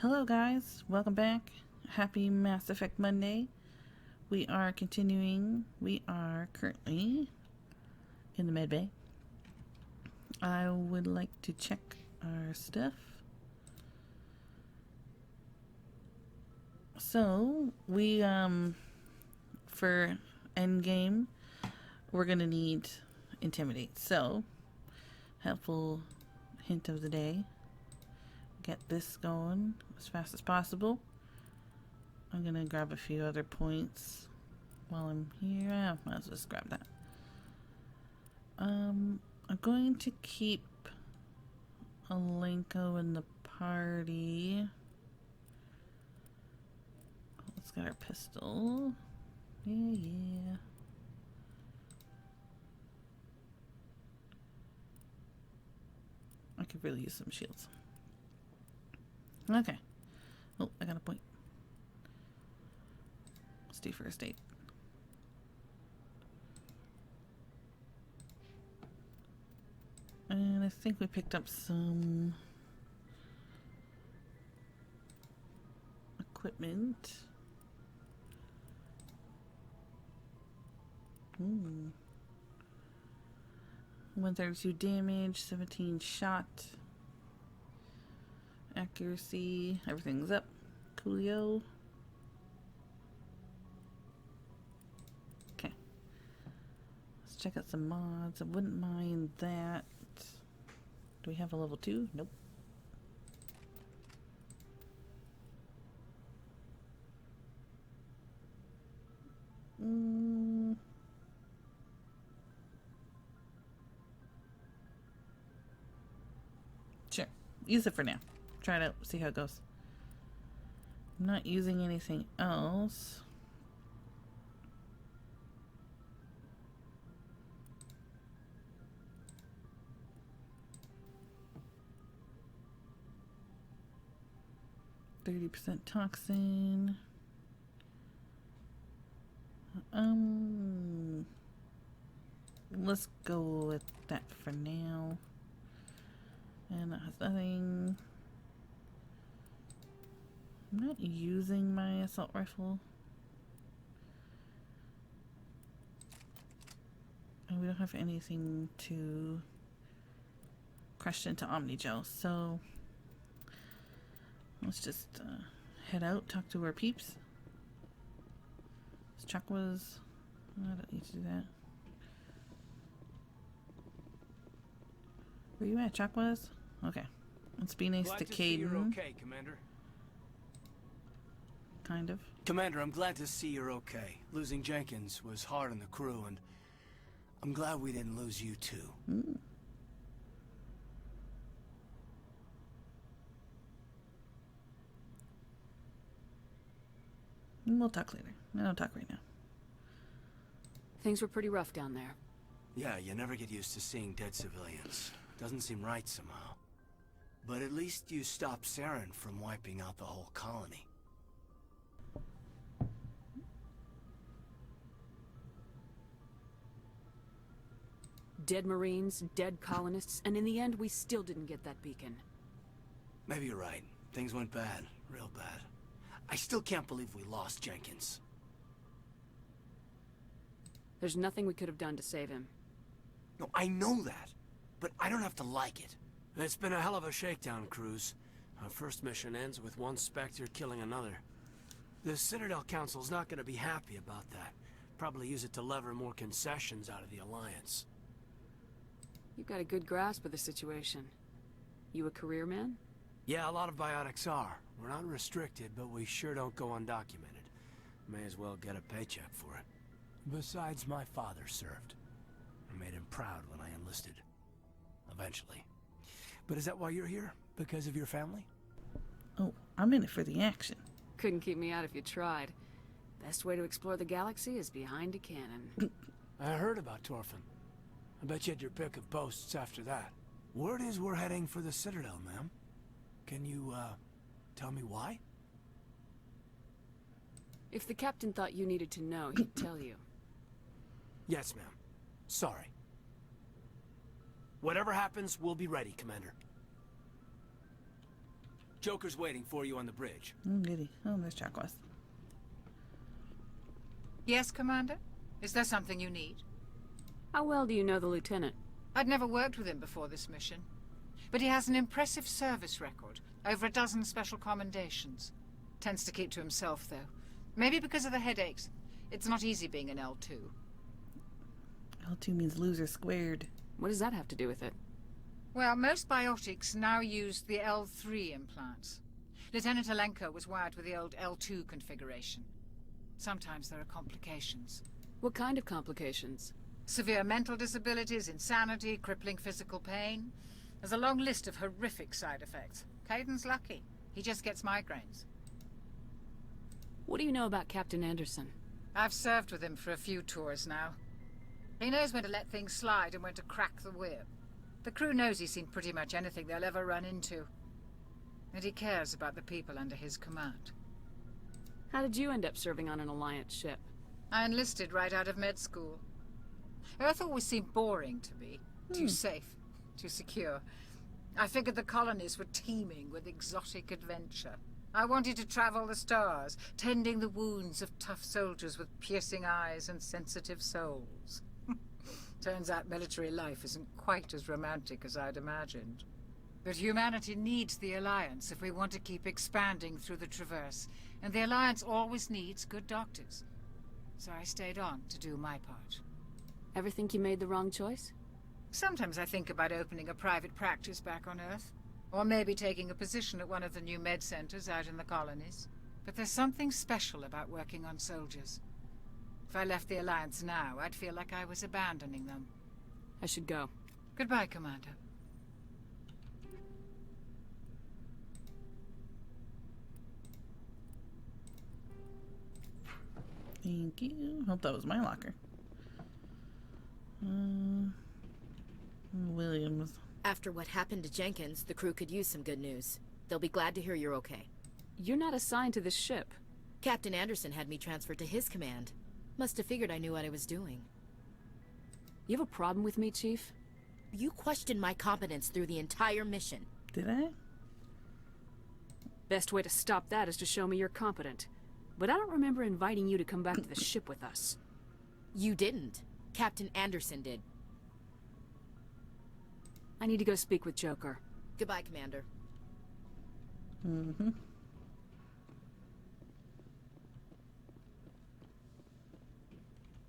Hello guys, welcome back. Happy Mass Effect Monday. We are continuing. We are currently in the med bay. I would like to check our stuff. So, we for endgame, we're gonna need Intimidate. So, helpful hint of the day. Get this going as fast as possible. I'm gonna grab a few other points while I'm here. Might as well just grab that. I'm going to keep Alenko in the party. Let's get our pistol. Yeah. I could really use some shields. Okay. Oh, I got a point. Let's do first aid. And I think we picked up some equipment. 132 damage, 17 shot. Accuracy, everything's up. Coolio. Okay. Let's check out some mods. I wouldn't mind that. Do we have a level 2? Nope. Sure. Use it for now. Try it out. See how it goes. I'm not using anything else. %, toxin. Let's go with that for now. And that has nothing. I'm not using my assault rifle. And we don't have anything to crush into Omnigel, so let's just head out, talk to our peeps. This truck was... I don't need to do that. Where you at, Chuck was? Okay. Let's be nice to Caden. You're okay, Commander. Kind of. Commander, I'm glad to see you're okay. Losing Jenkins was hard on the crew, and I'm glad we didn't lose you too. We'll talk later. I don't talk right now. Things were pretty rough down there. Yeah, you never get used to seeing dead civilians. Doesn't seem right somehow. But at least you stopped Saren from wiping out the whole colony. Dead Marines, dead colonists, and in the end, we still didn't get that beacon. Maybe you're right. Things went bad. Real bad. I still can't believe we lost Jenkins. There's nothing we could have done to save him. No, I know that. But I don't have to like it. It's been a hell of a shakedown, Cruz. Our first mission ends with one Spectre killing another. The Citadel Council's not going to be happy about that. Probably use it to lever more concessions out of the Alliance. You've got a good grasp of the situation. You a career man? Yeah, a lot of biotics are. We're not restricted, but we sure don't go undocumented. May as well get a paycheck for it. Besides, my father served. I made him proud when I enlisted. Eventually. But is that why you're here? Because of your family? Oh, I'm in it for the action. Couldn't keep me out if you tried. Best way to explore the galaxy is behind a cannon. I heard about Torfin. I bet you had your pick of posts after that. Word is we're heading for the Citadel, ma'am. Can you, tell me why? If the captain thought you needed to know, he'd tell you. Yes, ma'am. Sorry. Whatever happens, we'll be ready, Commander. Joker's waiting for you on the bridge. Oh, goody. Oh, there's Chakwas. Yes, Commander? Is there something you need? How well do you know the lieutenant? I'd never worked with him before this mission. But he has an impressive service record. Over a dozen special commendations. Tends to keep to himself, though. Maybe because of the headaches. It's not easy being an L2. L2 means loser squared. What does that have to do with it? Well, most biotics now use the L3 implants. Lieutenant Alenko was wired with the old L2 configuration. Sometimes there are complications. What kind of complications? Severe mental disabilities, insanity, crippling physical pain. There's a long list of horrific side effects. Caden's lucky. He just gets migraines. What do you know about Captain Anderson? I've served with him for a few tours now. He knows when to let things slide and when to crack the whip. The crew knows he's seen pretty much anything they'll ever run into. And he cares about the people under his command. How did you end up serving on an Alliance ship? I enlisted right out of med school. Earth always seemed boring to me. Too safe, too secure. I figured the colonies were teeming with exotic adventure. I wanted to travel the stars, tending the wounds of tough soldiers with piercing eyes and sensitive souls. Turns out military life isn't quite as romantic as I'd imagined. But humanity needs the Alliance if we want to keep expanding through the Traverse, and the Alliance always needs good doctors. So I stayed on to do my part. Ever think you made the wrong choice? Sometimes I think about opening a private practice back on Earth. Or maybe taking a position at one of the new med centers out in the colonies. But there's something special about working on soldiers. If I left the Alliance now, I'd feel like I was abandoning them. I should go. Goodbye, Commander. Thank you. Hope that was my locker. Williams. After what happened to Jenkins, the crew could use some good news. They'll be glad to hear you're okay. You're not assigned to this ship. Captain Anderson had me transferred to his command. Must have figured I knew what I was doing. You have a problem with me, Chief? You questioned my competence through the entire mission. Did I? Best way to stop that is to show me you're competent. But I don't remember inviting you to come back to the ship with us. You didn't. Captain Anderson did. I need to go speak with Joker. Goodbye, Commander. Mm-hmm.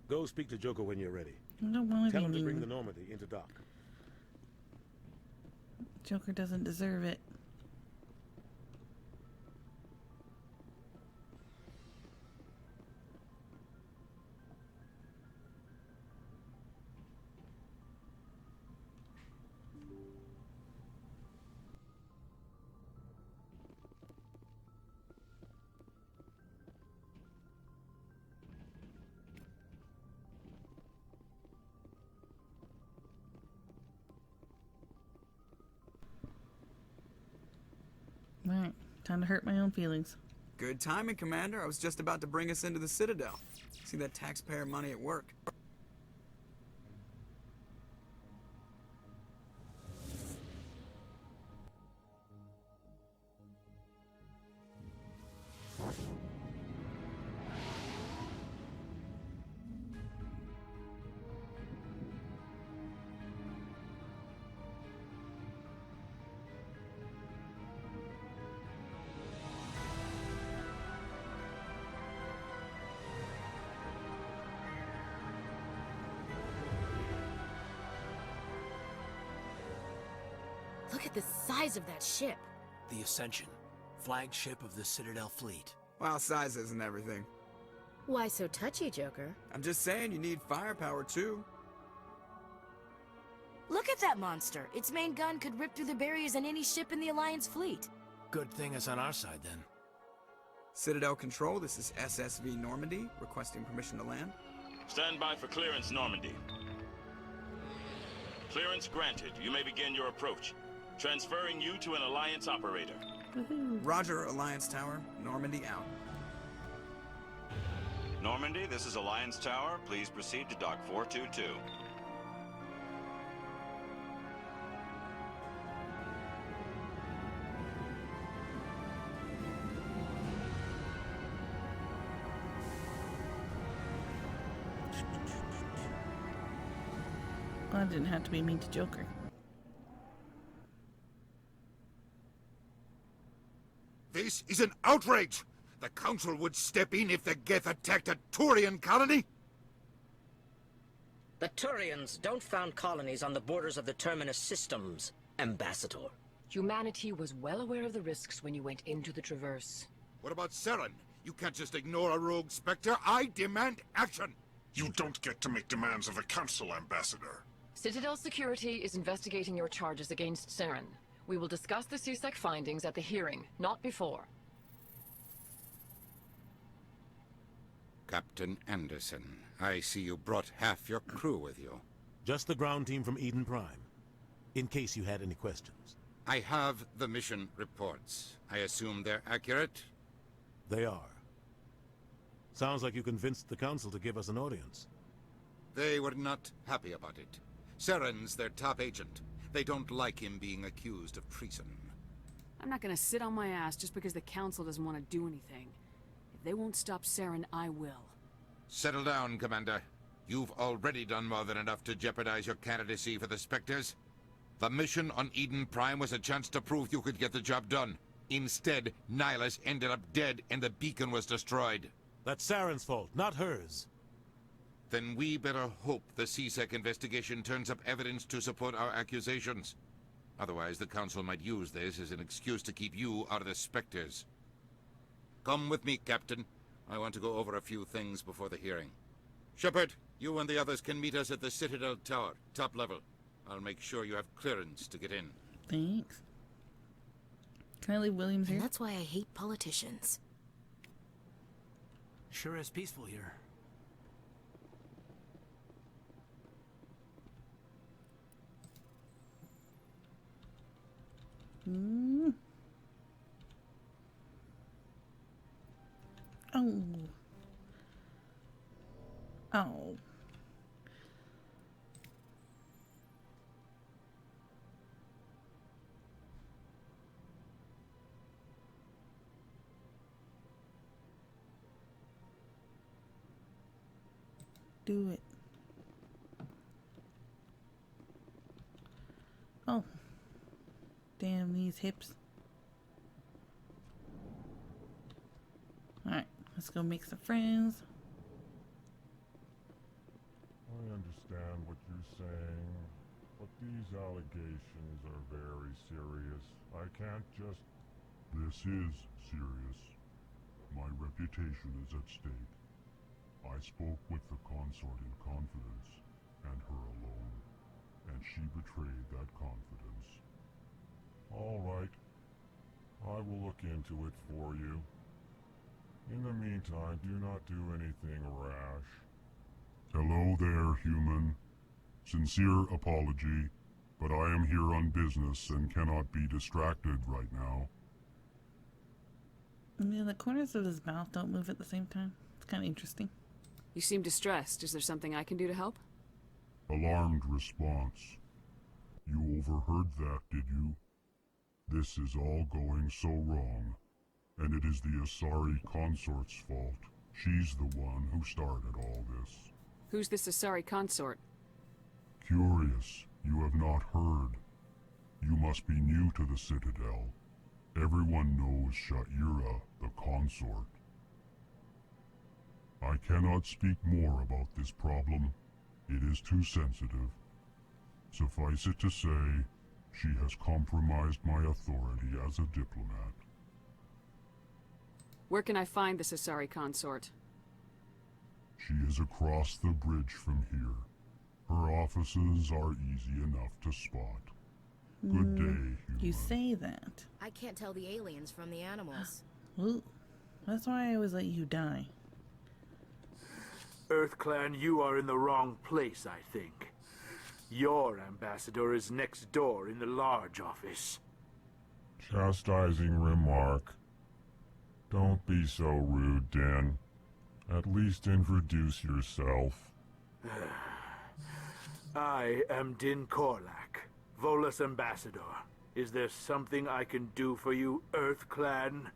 Go speak to Joker when you're ready. I don't want to Tell him be to bring mean. the Normandy into dock. Joker doesn't deserve it. Alright, time to hurt my own feelings. Good timing, Commander. I was just about to bring us into the Citadel. See that taxpayer money at work. Look at the size of that ship. The Ascension, flagship of the Citadel fleet. Well, size isn't everything. Why so touchy, Joker? I'm just saying you need firepower, too. Look at that monster. Its main gun could rip through the barriers in any ship in the Alliance fleet. Good thing it's on our side, then. Citadel Control, this is SSV Normandy, requesting permission to land. Stand by for clearance, Normandy. Clearance granted. You may begin your approach. Transferring you to an Alliance operator. Roger, Alliance Tower. Normandy out. Normandy, this is Alliance Tower. Please proceed to Dock 422. Well, I didn't have to be mean to Joker. This is an outrage! The Council would step in if the Geth attacked a Turian colony? The Turians don't found colonies on the borders of the Terminus systems, Ambassador. Humanity was well aware of the risks when you went into the Traverse. What about Saren? You can't just ignore a rogue Spectre. I demand action! You don't get to make demands of the Council, Ambassador. Citadel Security is investigating your charges against Saren. We will discuss the CSEC findings at the hearing, not before. Captain Anderson, I see you brought half your crew with you. Just the ground team from Eden Prime, in case you had any questions. I have the mission reports. I assume they're accurate? They are. Sounds like you convinced the Council to give us an audience. They were not happy about it. Saren's their top agent. They don't like him being accused of treason. I'm not gonna sit on my ass just because the Council doesn't want to do anything. If they won't stop Saren, I will. Settle down, Commander. You've already done more than enough to jeopardize your candidacy for the Spectres. The mission on Eden Prime was a chance to prove you could get the job done. Instead, Nihilus ended up dead and the beacon was destroyed. That's Saren's fault, not hers. Then we better hope the CSEC investigation turns up evidence to support our accusations. Otherwise, the Council might use this as an excuse to keep you out of the Spectres. Come with me, Captain. I want to go over a few things before the hearing. Shepard, you and the others can meet us at the Citadel Tower, top level. I'll make sure you have clearance to get in. Thanks. Can I leave Williams here? And that's why I hate politicians. Sure is peaceful here. Mm. Oh. Oh. Do it. Oh. Damn these hips. Alright, let's go make some friends. I understand what you're saying, but these allegations are very serious. I can't just... This is serious. My reputation is at stake. I spoke with the consort in confidence, and her alone, and she betrayed that confidence. All right. I will look into it for you. In the meantime, do not do anything rash. Hello there, human. Sincere apology, but I am here on business and cannot be distracted right now. Yeah, the corners of his mouth don't move at the same time. It's kind of interesting. You seem distressed. Is there something I can do to help? Alarmed response. You overheard that, did you? This is all going so wrong, and it is the Asari consort's fault. She's the one who started all this. Who's this Asari consort? Curious, you have not heard. You must be new to the Citadel. Everyone knows Sha'ira, the consort. I cannot speak more about this problem. It is too sensitive. Suffice it to say, she has compromised my authority as a diplomat. Where can I find this Asari consort? She is across the bridge from here. Her offices are easy enough to spot. Good day, human. You say that. I can't tell the aliens from the animals. Ooh, that's why I always let you die. EarthClan, you are in the wrong place, I think. Your ambassador is next door in the large office. Chastising remark. Don't be so rude, Dan. At least introduce yourself. I am Din Korlak, Volus ambassador. Is there something I can do for you, EarthClan?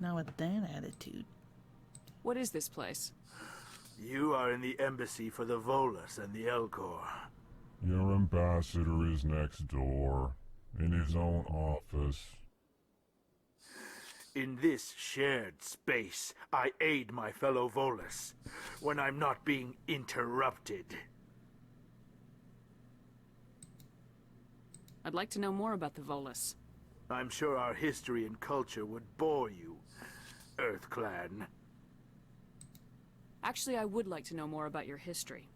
Not with that attitude. What is this place? You are in the embassy for the Volus and the Elcor. Your ambassador is next door, in his own office. In this shared space, I aid my fellow Volus when I'm not being interrupted. I'd like to know more about the Volus. I'm sure our history and culture would bore you, Earth Clan. Actually, I would like to know more about your history.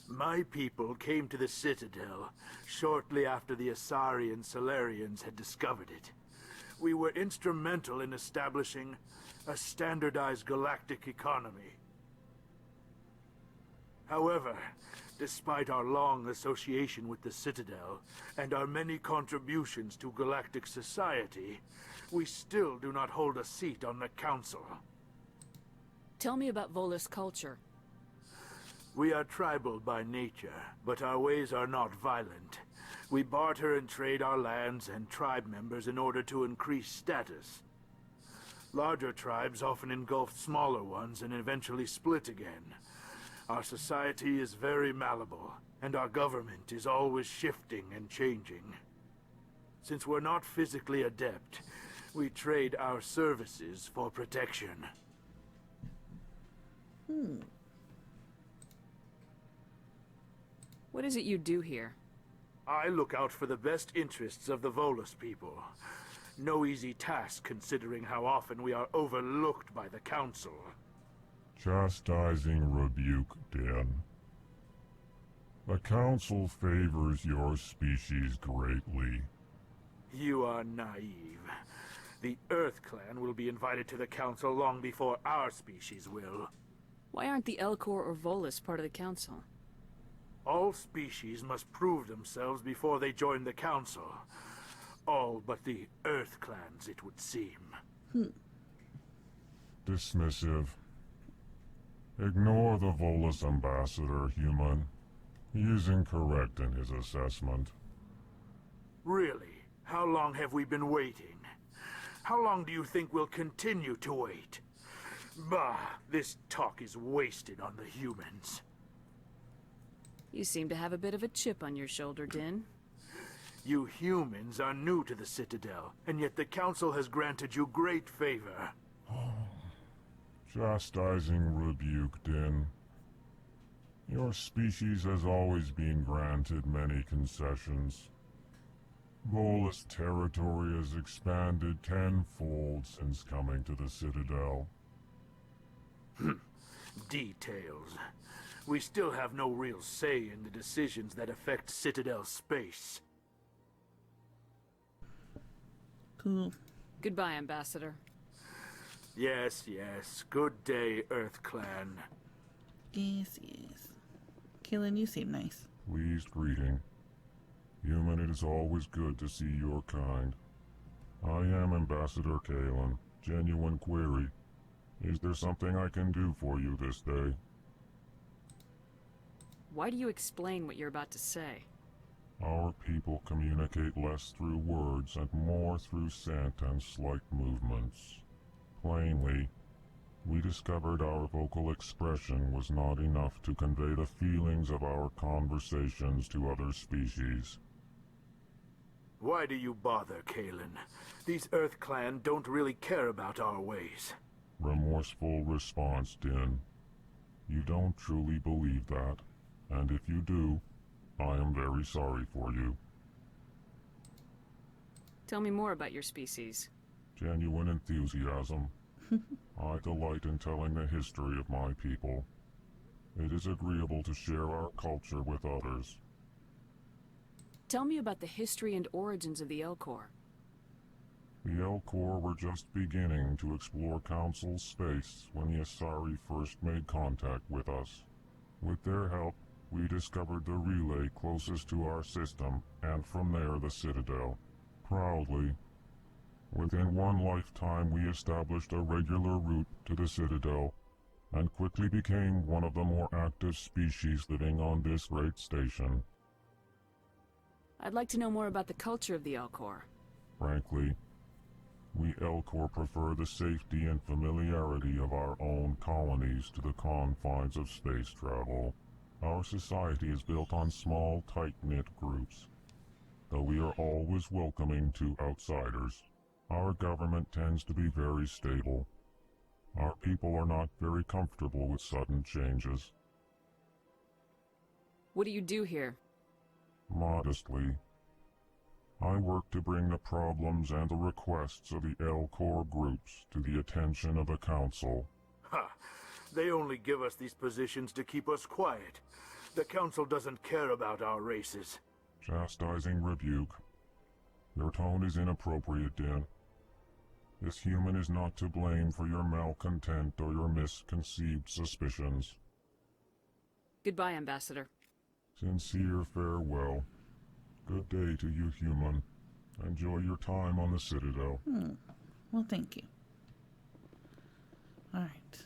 My people came to the Citadel shortly after the Asari and Solarians had discovered it. We were instrumental in establishing a standardized galactic economy. However, despite our long association with the Citadel and our many contributions to galactic society, we still do not hold a seat on the Council. Tell me about Volus culture. We are tribal by nature, but our ways are not violent. We barter and trade our lands and tribe members in order to increase status. Larger tribes often engulf smaller ones and eventually split again. Our society is very malleable, and our government is always shifting and changing. Since we're not physically adept, we trade our services for protection. What is it you do here? I look out for the best interests of the Volus people. No easy task considering how often we are overlooked by the Council. Chastising rebuke, Den. The Council favors your species greatly. You are naive. The Earth Clan will be invited to the Council long before our species will. Why aren't the Elcor or Volus part of the Council? All species must prove themselves before they join the Council. All but the Earth Clans, it would seem. Dismissive. Ignore the Volus ambassador, human. He is incorrect in his assessment. Really? How long have we been waiting? How long do you think we'll continue to wait? Bah, this talk is wasted on the humans. You seem to have a bit of a chip on your shoulder, Din. You humans are new to the Citadel, and yet the Council has granted you great favor. Chastising rebuke, Din. Your species has always been granted many concessions. Volus territory has expanded tenfold since coming to the Citadel. Details. We still have no real say in the decisions that affect Citadel space. Cool. Goodbye, Ambassador. Yes, yes. Good day, Earth Clan. Yes, yes. Kaylin, you seem nice. Pleased greeting. Human, it is always good to see your kind. I am Ambassador Kalen. Genuine query. Is there something I can do for you this day? Why do you explain what you're about to say? Our people communicate less through words and more through scent and slight movements. Plainly, we discovered our vocal expression was not enough to convey the feelings of our conversations to other species. Why do you bother, Kalen? These Earth Clan don't really care about our ways. Remorseful response, Din. You don't truly believe that, and if you do, I am very sorry for you. Tell me more about your species. Genuine enthusiasm. I delight in telling the history of my people. It is agreeable to share our culture with others. Tell me about the history and origins of the Elcor. The Elcor were just beginning to explore Council space when the Asari first made contact with us. With their help, we discovered the relay closest to our system, and from there the Citadel. Proudly, within one lifetime we established a regular route to the Citadel, and quickly became one of the more active species living on this great station. I'd like to know more about the culture of the Elcor. Frankly, we Elcor prefer the safety and familiarity of our own colonies to the confines of space travel. Our society is built on small, tight-knit groups. Though we are always welcoming to outsiders, our government tends to be very stable. Our people are not very comfortable with sudden changes. What do you do here? Modestly, I work to bring the problems and the requests of the L-Corps groups to the attention of the Council. Ha! They only give us these positions to keep us quiet. The Council doesn't care about our races. Chastising rebuke. Your tone is inappropriate, Din. This human is not to blame for your malcontent or your misconceived suspicions. Goodbye, Ambassador. Sincere farewell. Good day to you, human. Enjoy your time on the Citadel. Well, thank you. Alright.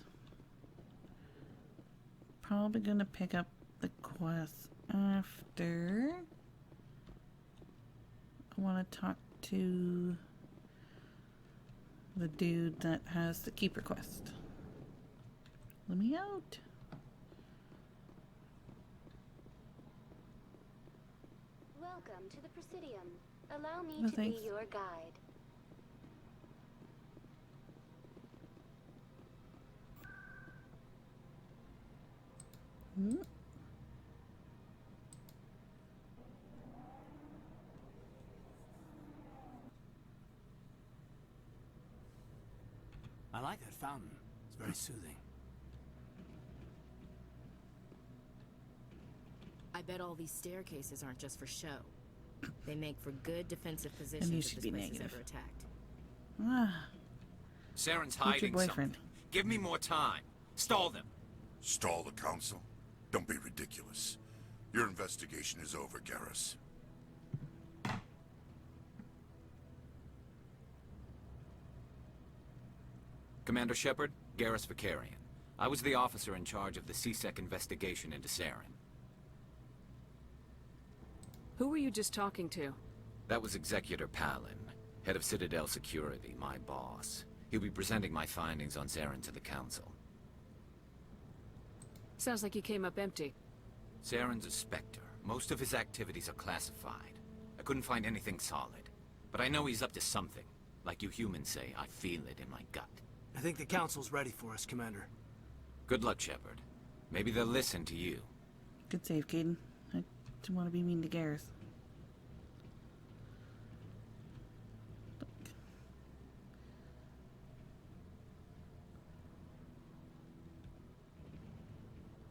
Probably gonna pick up the quest after. I want to talk to the dude that has the Keeper quest. Let me out. Welcome to the Presidium. Allow me No, to thanks. be your guide. I like that fountain. It's very soothing. I bet all these staircases aren't just for show. They make for good defensive And you positions should if be this place is negative. ever attacked. Ah, Saren's who's your hiding boyfriend? something. Give me more time. Stall them. Stall the Council? Don't be ridiculous. Your investigation is over, Garrus. Commander Shepard, Garrus Vicarian. I was the officer in charge of the CSEC investigation into Saren. Who were you just talking to? That was Executor Palin, head of Citadel Security, my boss. He'll be presenting my findings on Saren to the Council. Sounds like you came up empty. Saren's a Spectre. Most of his activities are classified. I couldn't find anything solid. But I know he's up to something. Like you humans say, I feel it in my gut. I think the Council's ready for us, Commander. Good luck, Shepard. Maybe they'll listen to you. Good save, Caden. I didn't want to be mean to Garrus.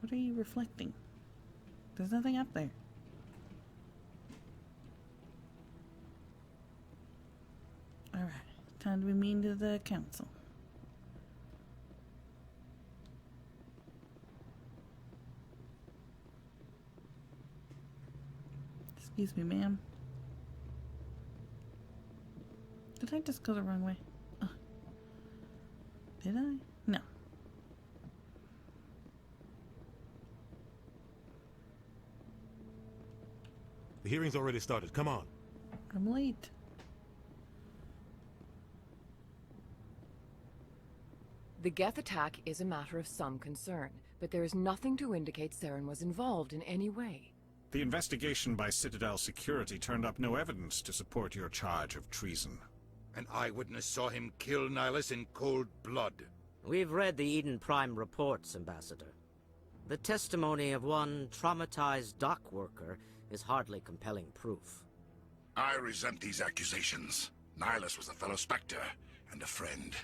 What are you reflecting? There's nothing up there. Alright, time to be mean to the Council. Excuse me, ma'am. Did I just go the wrong way? Did I? No. The hearing's already started. Come on. I'm late. The Geth attack is a matter of some concern, but there is nothing to indicate Saren was involved in any way. The investigation by Citadel Security turned up no evidence to support your charge of treason. An eyewitness saw him kill Nihilus in cold blood. We've read the Eden Prime reports, Ambassador. The testimony of one traumatized dock worker is hardly compelling proof. I resent these accusations. Nihilus was a fellow Spectre and a friend.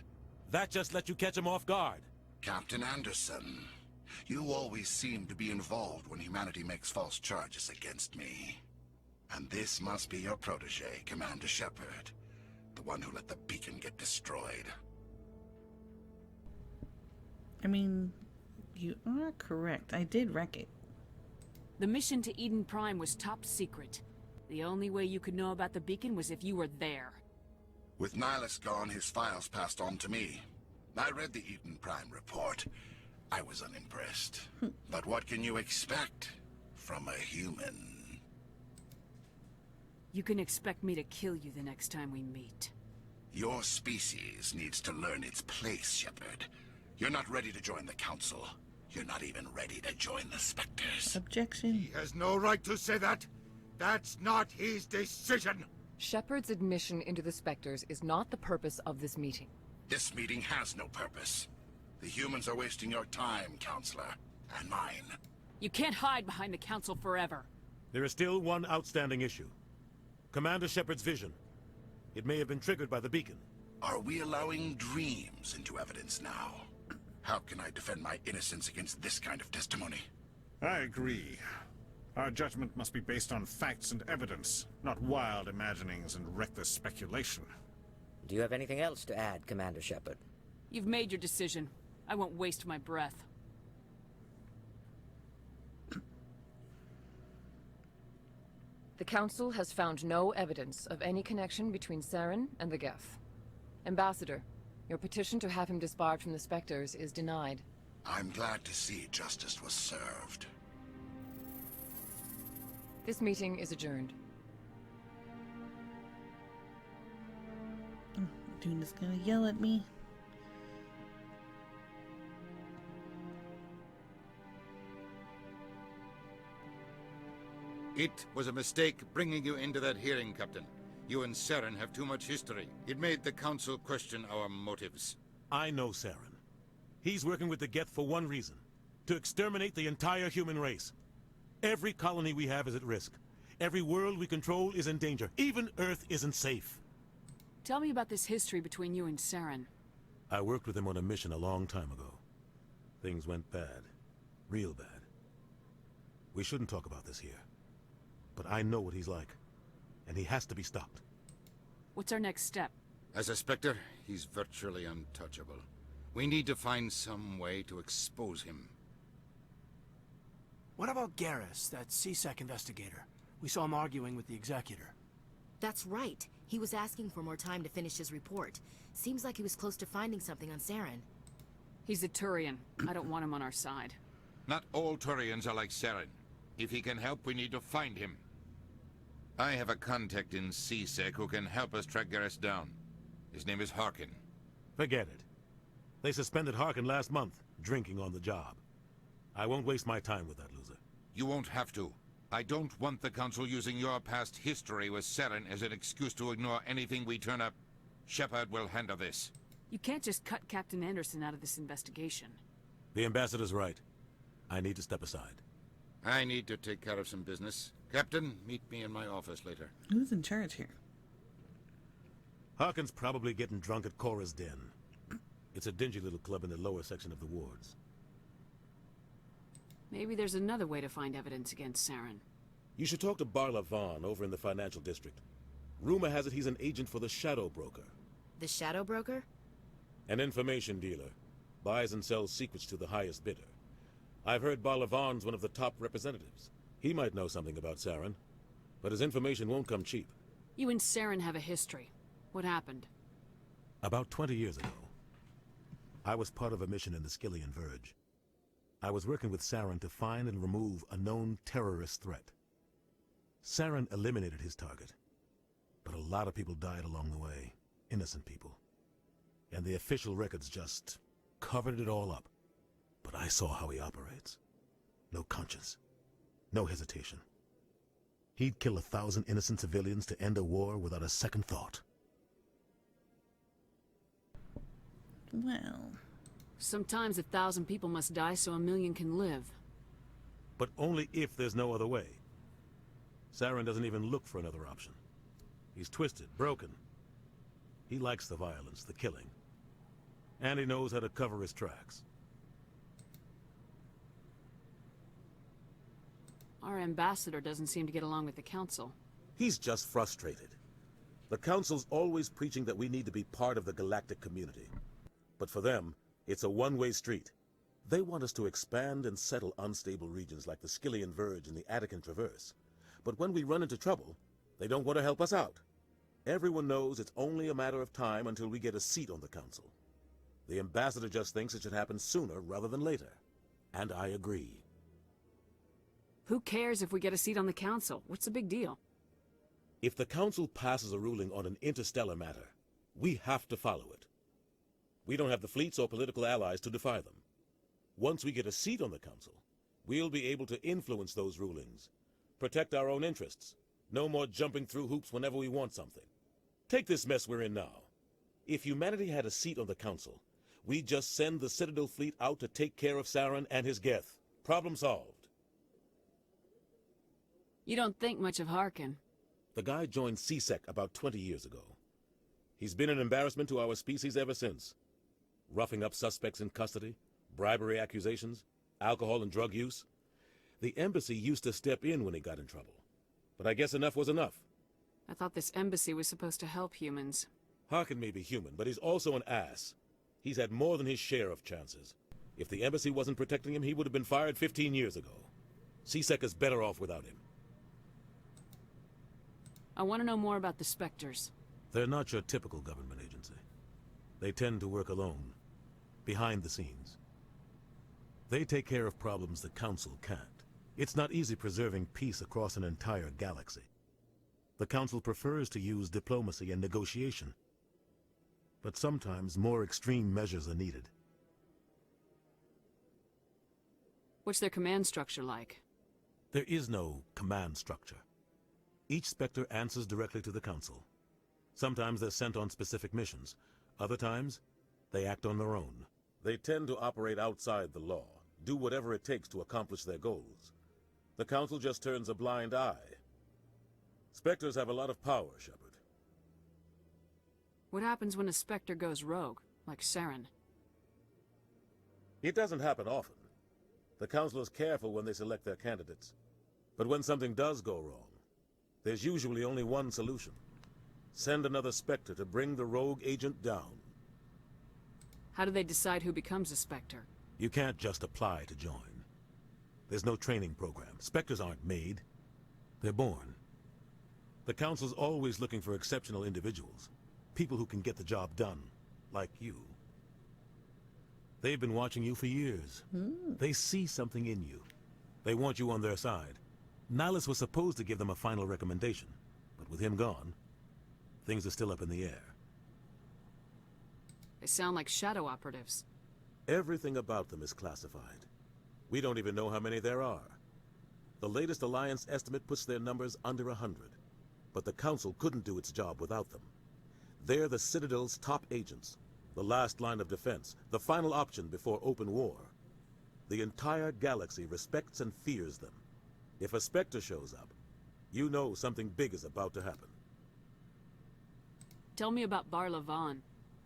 That just let you catch him off guard. Captain Anderson, you always seem to be involved when humanity makes false charges against me. And this must be your protege, Commander Shepard. The one who let the beacon get destroyed. I mean, you are correct. I did wreck it. The mission to Eden Prime was top secret. The only way you could know about the beacon was if you were there. With Nihilus gone, his files passed on to me. I read the Eden Prime report. I was unimpressed. But what can you expect from a human? You can expect me to kill you the next time we meet. Your species needs to learn its place, Shepard. You're not ready to join the Council. You're not even ready to join the Spectres. Objection. He has no right to say that. That's not his decision. Shepard's admission into the Spectres is not the purpose of this meeting. This meeting has no purpose. The humans are wasting your time, Counselor, and mine. You can't hide behind the Council forever. There is still one outstanding issue. Commander Shepard's vision. It may have been triggered by the beacon. Are we allowing dreams into evidence now? How can I defend my innocence against this kind of testimony? I agree. Our judgment must be based on facts and evidence, not wild imaginings and reckless speculation. Do you have anything else to add, Commander Shepard? You've made your decision. I won't waste my breath. The Council has found no evidence of any connection between Saren and the Geth. Ambassador, your petition to have him disbarred from the Spectres is denied. I'm glad to see justice was served. This meeting is adjourned. Duna's gonna yell at me. It was a mistake bringing you into that hearing, Captain. You and Saren have too much history. It made the Council question our motives. I know Saren. He's working with the Geth for one reason. To exterminate the entire human race. Every colony we have is at risk. Every world we control is in danger. Even Earth isn't safe. Tell me about this history between you and Saren. I worked with him on a mission a long time ago. Things went bad. Real bad. We shouldn't talk about this here. But I know what he's like. And he has to be stopped. What's our next step? As a Spectre, he's virtually untouchable. We need to find some way to expose him. What about Garrus, that CSEC investigator? We saw him arguing with the Executor. That's right. He was asking for more time to finish his report. Seems like he was close to finding something on Saren. He's a Turian. I don't want him on our side. Not all Turians are like Saren. If he can help, we need to find him. I have a contact in CSEC who can help us track Garrus down. His name is Harkin. Forget it. They suspended Harkin last month, drinking on the job. I won't waste my time with that loser. You won't have to. I don't want the Council using your past history with Saren as an excuse to ignore anything we turn up. Shepard will handle this. You can't just cut Captain Anderson out of this investigation. The Ambassador's right. I need to step aside. I need to take care of some business. Captain, meet me in my office later. Who's in charge here? Harkin's probably getting drunk at Cora's Den. It's a dingy little club in the lower section of the wards. Maybe there's another way to find evidence against Saren. You should talk to Barla Vaughn over in the financial district. Rumor has it he's an agent for the Shadow Broker. The Shadow Broker? An information dealer. Buys and sells secrets to the highest bidder. I've heard Barla Vaughn's one of the top representatives. He might know something about Saren, but his information won't come cheap. You and Saren have a history. What happened? About 20 years ago, I was part of a mission in the Skillian Verge. I was working with Saren to find and remove a known terrorist threat. Saren eliminated his target, but a lot of people died along the way, innocent people. And the official records just covered it all up. But I saw how he operates. No conscience. No hesitation. He'd kill 1,000 innocent civilians to end a war without a second thought. Well... Sometimes 1,000 people must die so 1,000,000 can live. But only if there's no other way. Saren doesn't even look for another option. He's twisted, broken. He likes the violence, the killing. And he knows how to cover his tracks. Our ambassador doesn't seem to get along with the Council. He's just frustrated. The Council's always preaching that we need to be part of the galactic community. But for them, it's a one-way street. They want us to expand and settle unstable regions like the Skillian Verge and the Attican Traverse. But when we run into trouble, they don't want to help us out. Everyone knows it's only a matter of time until we get a seat on the Council. The Ambassador just thinks it should happen sooner rather than later. And I agree. Who cares if we get a seat on the Council? What's the big deal? If the Council passes a ruling on an interstellar matter, we have to follow it. We don't have the fleets or political allies to defy them. Once we get a seat on the council, we'll be able to influence those rulings, protect our own interests. No more jumping through hoops whenever we want something. Take this mess we're in now. If humanity had a seat on the council, we'd just send the Citadel fleet out to take care of Saren and his Geth. Problem solved. You don't think much of Harkin. The guy joined CSEC about 20 years ago. He's been an embarrassment to our species ever since. Roughing up suspects in custody, bribery accusations, alcohol and drug use. The embassy used to step in when he got in trouble. But I guess enough was enough. I thought this embassy was supposed to help humans. Harkin may be human, but he's also an ass. He's had more than his share of chances. If the embassy wasn't protecting him, he would have been fired 15 years ago. CSEC is better off without him. I want to know more about the Spectres. They're not your typical government agency. They tend to work alone, behind the scenes. They take care of problems the Council can't. It's not easy preserving peace across an entire galaxy. The Council prefers to use diplomacy and negotiation. But sometimes more extreme measures are needed. What's their command structure like? There is no command structure. Each Spectre answers directly to the Council. Sometimes they're sent on specific missions. Other times, they act on their own. They tend to operate outside the law, do whatever it takes to accomplish their goals. The Council just turns a blind eye. Spectres have a lot of power, Shepard. What happens when a Spectre goes rogue, like Saren? It doesn't happen often. The Council is careful when they select their candidates. But when something does go wrong, there's usually only one solution. Send another Spectre to bring the rogue agent down. How do they decide who becomes a Spectre? You can't just apply to join. There's no training program. Spectres aren't made. They're born. The Council's always looking for exceptional individuals. People who can get the job done, like you. They've been watching you for years. They see something in you. They want you on their side. Nihilus was supposed to give them a final recommendation, but with him gone, things are still up in the air. They sound like shadow operatives. Everything about them is classified. We don't even know how many there are. The latest Alliance estimate puts their numbers under 100, but the Council couldn't do its job without them. They're the Citadel's top agents, the last line of defense, the final option before open war. The entire galaxy respects and fears them. If a Spectre shows up, you know something big is about to happen. Tell me about Barlavan.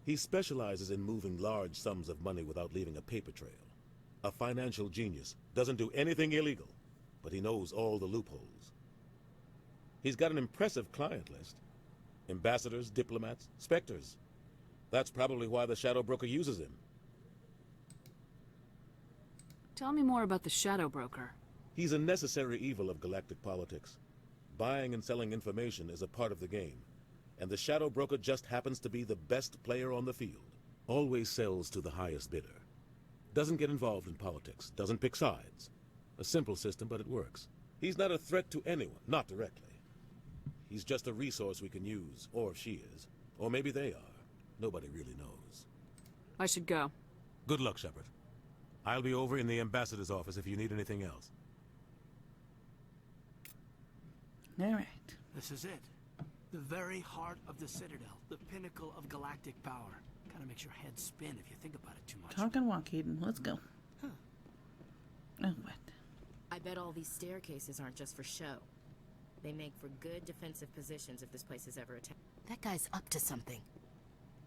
He specializes in moving large sums of money without leaving a paper trail. A financial genius, doesn't do anything illegal, but he knows all the loopholes. He's got an impressive client list. Ambassadors, diplomats, Spectres. That's probably why the Shadow Broker uses him. Tell me more about the Shadow Broker. He's a necessary evil of galactic politics. Buying and selling information is a part of the game, and the Shadow Broker just happens to be the best player on the field. Always sells to the highest bidder. Doesn't get involved in politics, doesn't pick sides. A simple system, but it works. He's not a threat to anyone, not directly. He's just a resource we can use, or she is. Or maybe they are. Nobody really knows. I should go. Good luck, Shepard. I'll be over in the Ambassador's office if you need anything else. All right. This is it. The very heart of the Citadel. The pinnacle of galactic power. Kind of makes your head spin if you think about it too much. Talk and walk, Eden. Let's go. Huh. Oh, what? I bet all these staircases aren't just for show. They make for good defensive positions if this place is ever attacked. That guy's up to something.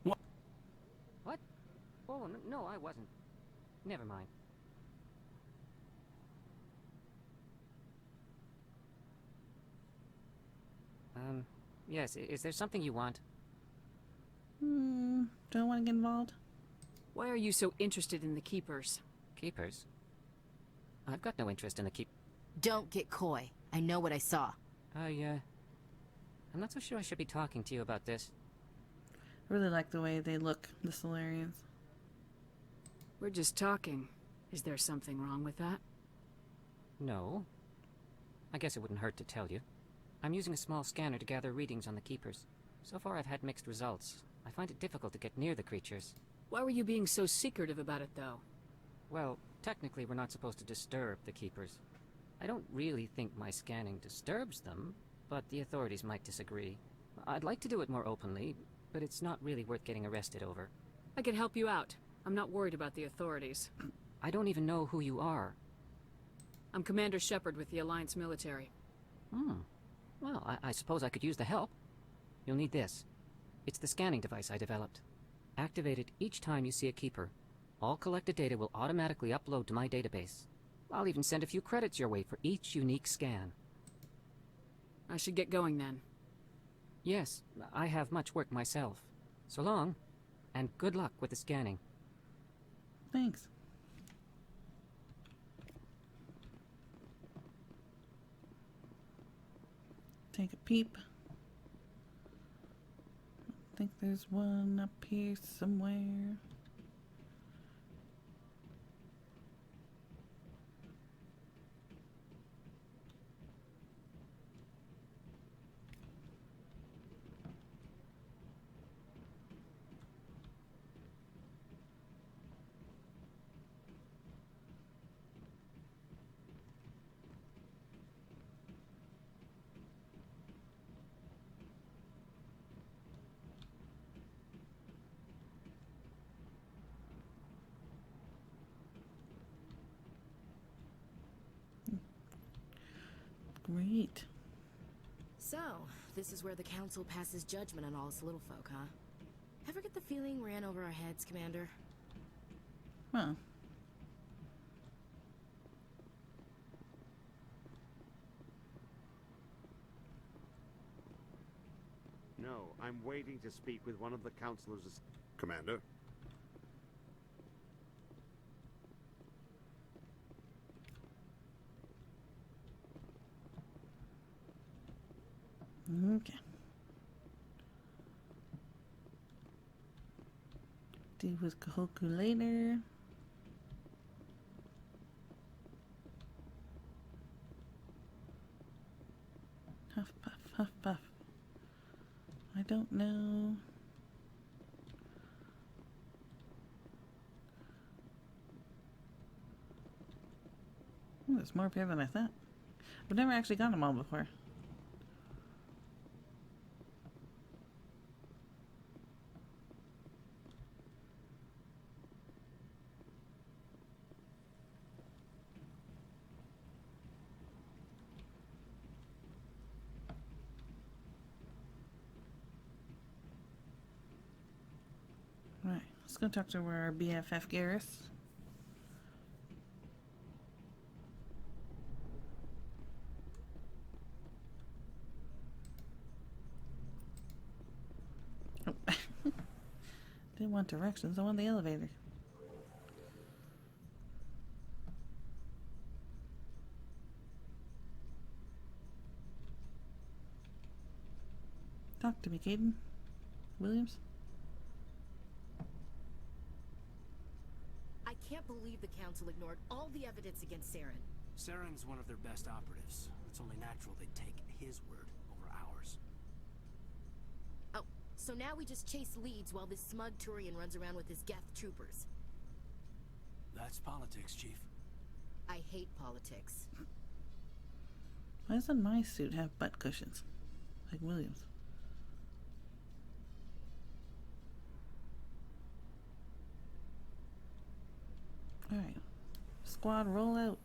What? Oh, no, I wasn't. Never mind. Yes, is there something you want? Do I want to get involved? Why are you so interested in the Keepers? Keepers? I've got no interest in the Don't get coy. I know what I saw. I'm not so sure I should be talking to you about this. I really like the way they look, the Solarians. We're just talking. Is there something wrong with that? No. I guess it wouldn't hurt to tell you. I'm using a small scanner to gather readings on the Keepers. So far I've had mixed results. I find it difficult to get near the creatures. Why were you being so secretive about it, though? Well, technically we're not supposed to disturb the Keepers. I don't really think my scanning disturbs them, but the authorities might disagree. I'd like to do it more openly, but it's not really worth getting arrested over. I can help you out. I'm not worried about the authorities. I don't even know who you are. I'm Commander Shepard with the Alliance military. Well, I suppose I could use the help. You'll need this. It's the scanning device I developed. Activate it each time you see a Keeper. All collected data will automatically upload to my database. I'll even send a few credits your way for each unique scan. I should get going then. Yes, I have much work myself. So long, and good luck with the scanning. Thanks. Take a peep. I think there's one up here somewhere. Great. So, this is where the Council passes judgment on all us little folk, huh? Ever get the feeling ran over our heads, Commander? Well. No, I'm waiting to speak with one of the Councilors. Commander? Okay. Deal with Kahoku later. Huff puff, huff puff. I don't know. Ooh, there's more up here than I thought. I've never actually got them all before. Right, let's go talk to our BFF Garrus. Oh. Didn't want directions, I want the elevator. Talk to me, Caden. Williams? I can't believe the Council ignored all the evidence against Saren. Saren's one of their best operatives. It's only natural they'd take his word over ours. Oh, so now we just chase leads while this smug Turian runs around with his Geth troopers. That's politics, Chief. I hate politics. Why doesn't my suit have butt cushions? Like Williams. Alright. Squad, roll out.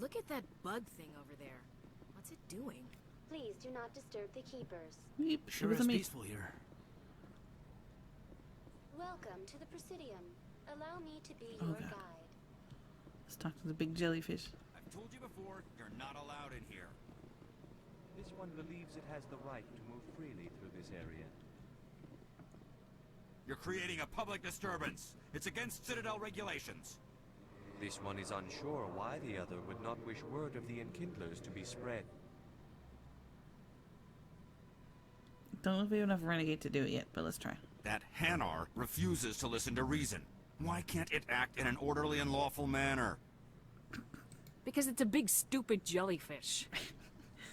Look at that bug thing over there. What's it doing? Please do not disturb the keepers. Yep, Sure is peaceful here. Welcome to the Presidium. Allow me to be Oh, your God. guide. Let's talk to the big jellyfish. I've told you before, you're not allowed in here. This one believes it has the right to move freely through this area. You're creating a public disturbance. It's against Citadel regulations. This one is unsure why the other would not wish word of the Enkindlers to be spread. Don't know if we have enough Renegade to do it yet, but let's try. That Hanar refuses to listen to reason. Why can't it act in an orderly and lawful manner? Because it's a big stupid jellyfish.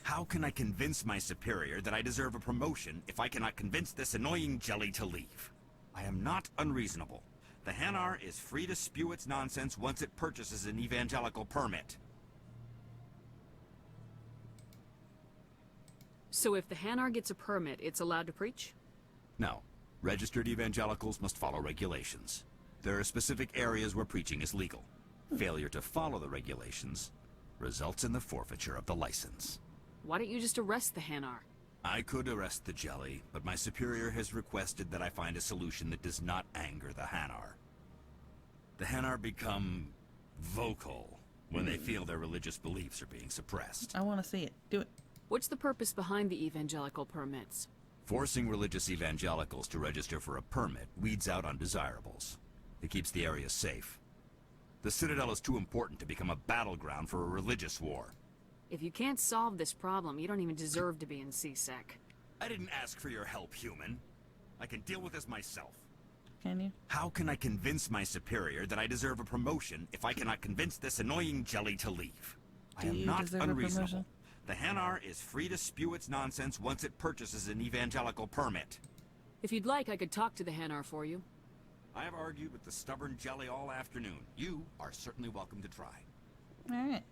How can I convince my superior that I deserve a promotion if I cannot convince this annoying jelly to leave? I am not unreasonable. The Hanar is free to spew its nonsense once it purchases an evangelical permit. So if the Hanar gets a permit, it's allowed to preach? No. Registered evangelicals must follow regulations. There are specific areas where preaching is legal. Failure to follow the regulations results in the forfeiture of the license. Why don't you just arrest the Hanar? I could arrest the jelly, but my superior has requested that I find a solution that does not anger the Hanar. The Hanar become vocal when they feel their religious beliefs are being suppressed. I want to see it. Do it. What's the purpose behind the evangelical permits? Forcing religious evangelicals to register for a permit weeds out undesirables. It keeps the area safe. The Citadel is too important to become a battleground for a religious war. If you can't solve this problem, you don't even deserve to be in CSEC. I didn't ask for your help, human. I can deal with this myself. Can you? How can I convince my superior that I deserve a promotion if I cannot convince this annoying jelly to leave? I am not unreasonable. The Hanar is free to spew its nonsense once it purchases an evangelical permit. If you'd like, I could talk to the Hanar for you. I have argued with the stubborn jelly all afternoon. You are certainly welcome to try. All right.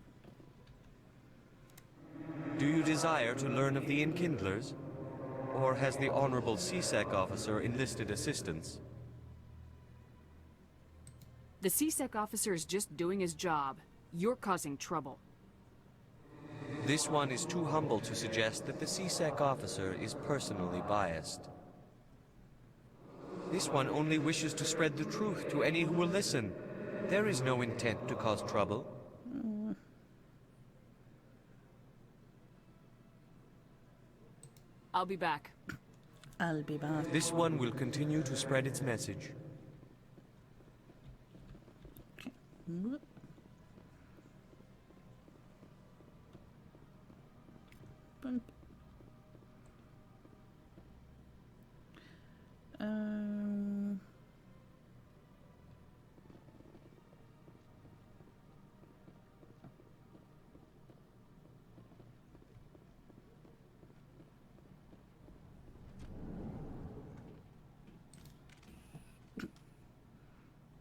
Do you desire to learn of the Enkindlers? Or has the Honorable CSEC officer enlisted assistance? The CSEC officer is just doing his job. You're causing trouble. This one is too humble to suggest that the CSEC officer is personally biased. This one only wishes to spread the truth to any who will listen. There is no intent to cause trouble. I'll be back. I'll be back. This one will continue to spread its message. Okay.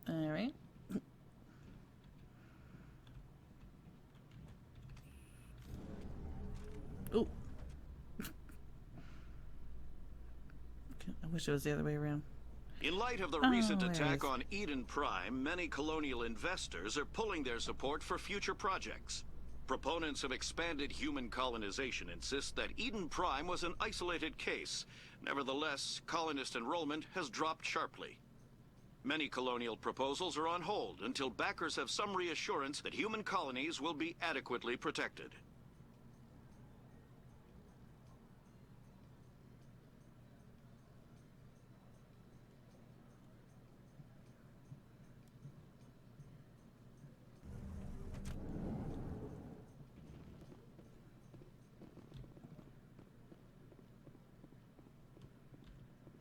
All right. Oh. I wish it was the other way around. In light of the recent attack on Eden Prime, many colonial investors are pulling their support for future projects. Proponents of expanded human colonization insist that Eden Prime was an isolated case. Nevertheless, colonist enrollment has dropped sharply. Many colonial proposals are on hold until backers have some reassurance that human colonies will be adequately protected.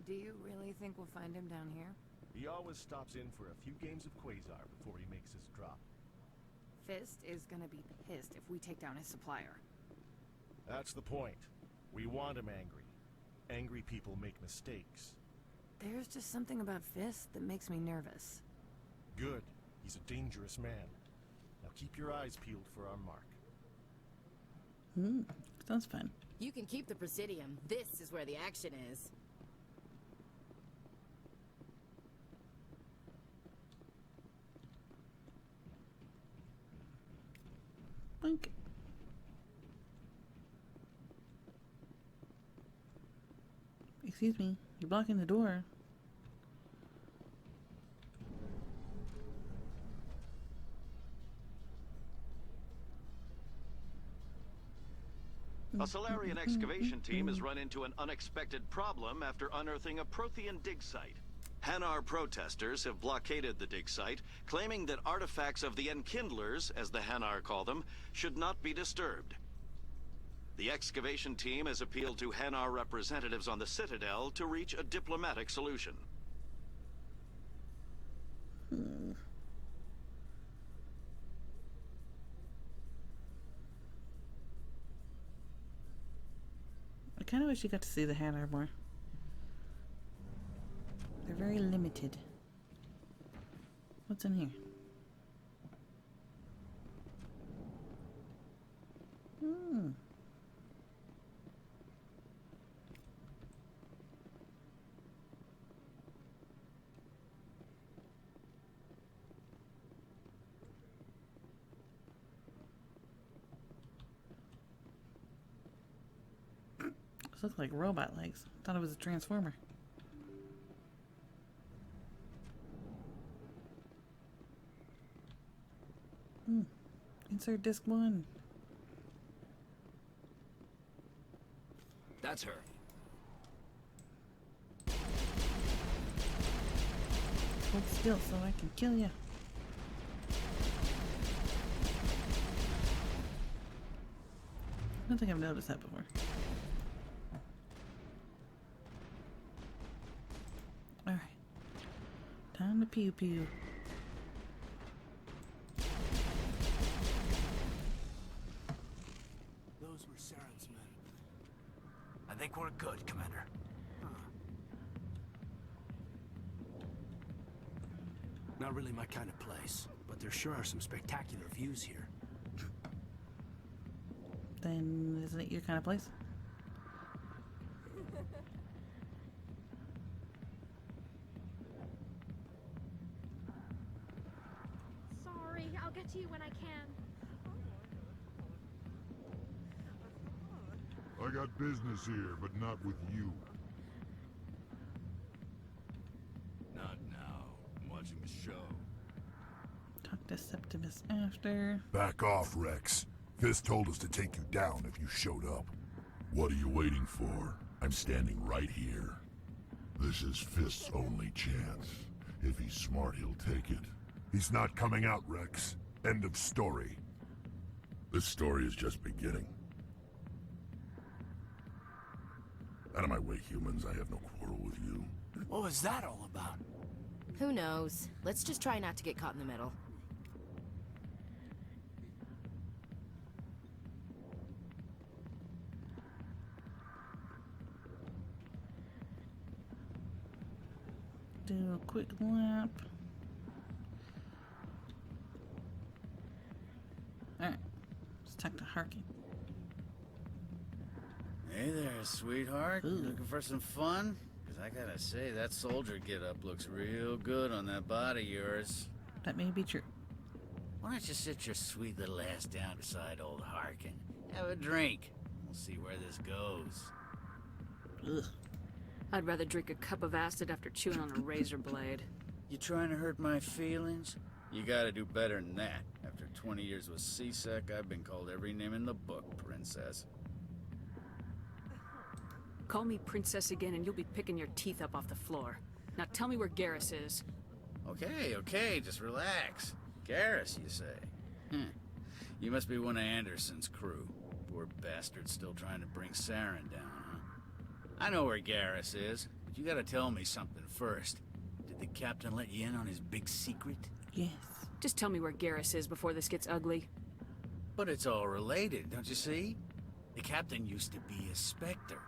Do you really think we'll find him down here? He always stops in for a few games of Quasar before he makes his drop. Fist is gonna be pissed if we take down his supplier. That's the point. We want him angry. Angry people make mistakes. There's just something about Fist that makes me nervous. Good. He's a dangerous man. Now keep your eyes peeled for our mark. Sounds fun. You can keep the Presidium. This is where the action is. Boink. Excuse me, you're blocking the door. A Solarian excavation team has run into an unexpected problem after unearthing a Prothean dig site. Hanar protesters have blockaded the dig site, claiming that artifacts of the Enkindlers, as the Hanar call them, should not be disturbed. The excavation team has appealed to Hanar representatives on the Citadel to reach a diplomatic solution. kind of wish you got to see the Hanar more. They're very limited. What's in here? Hmm. Those look like robot legs. Thought it was a transformer. Insert disc 1. That's her. Hold still so I can kill you. I don't think I've noticed that before. Alright. Time to pew pew. Those were Saren's men. I think we're good, Commander. Not really my kind of place, but there sure are some spectacular views here. Then isn't it your kind of place? Sorry, I'll get to you when I can. I got business here, but not with you. Not now. I'm watching the show. Talk to Septimus after. Back off, Rex. Fist told us to take you down if you showed up. What are you waiting for? I'm standing right here. This is Fist's only chance. If he's smart, he'll take it. He's not coming out, Rex. End of story. This story is just beginning. Out of my way, humans. I have no quarrel with you. What was that all about? Who knows? Let's just try not to get caught in the middle. Do a quick lap. Alright. Let's talk to Harkin. Hey there, sweetheart. Looking for some fun? Because I gotta say, that soldier get-up looks real good on that body of yours. That may be true. Why don't you sit your sweet little ass down beside old Harkin? Have a drink. We'll see where this goes. Ugh. I'd rather drink a cup of acid after chewing on a razor blade. You trying to hurt my feelings? You gotta do better than that. After 20 years with C-Sec, I've been called every name in the book, princess. Call me princess again and you'll be picking your teeth up off the floor. Now tell me where Garrus is. Okay, just relax. Garrus, you say? You must be one of Anderson's crew. Poor bastard still trying to bring Saren down, huh? I know where Garrus is, but you gotta tell me something first. Did the captain let you in on his big secret? Yes. Just tell me where Garrus is before this gets ugly. But it's all related, don't you see? The captain used to be a Spectre.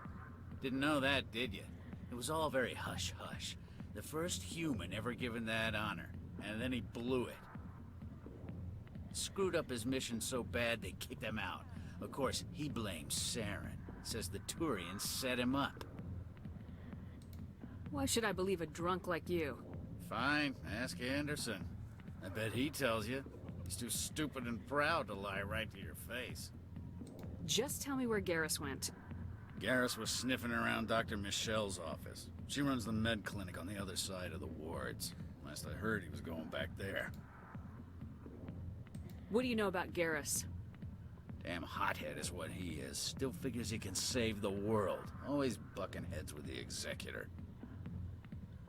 Didn't know that, did you? It was all very hush-hush. The first human ever given that honor, and then he blew it. Screwed up his mission so bad they kicked him out. Of course, he blames Saren. Says the Turians set him up. Why should I believe a drunk like you? Fine, ask Anderson. I bet he tells you. He's too stupid and proud to lie right to your face. Just tell me where Garrus went. Garrus was sniffing around Dr. Michelle's office. She runs the med clinic on the other side of the wards. Last I heard, he was going back there. What do you know about Garrus? Damn hothead is what he is. Still figures he can save the world. Always bucking heads with the Executor.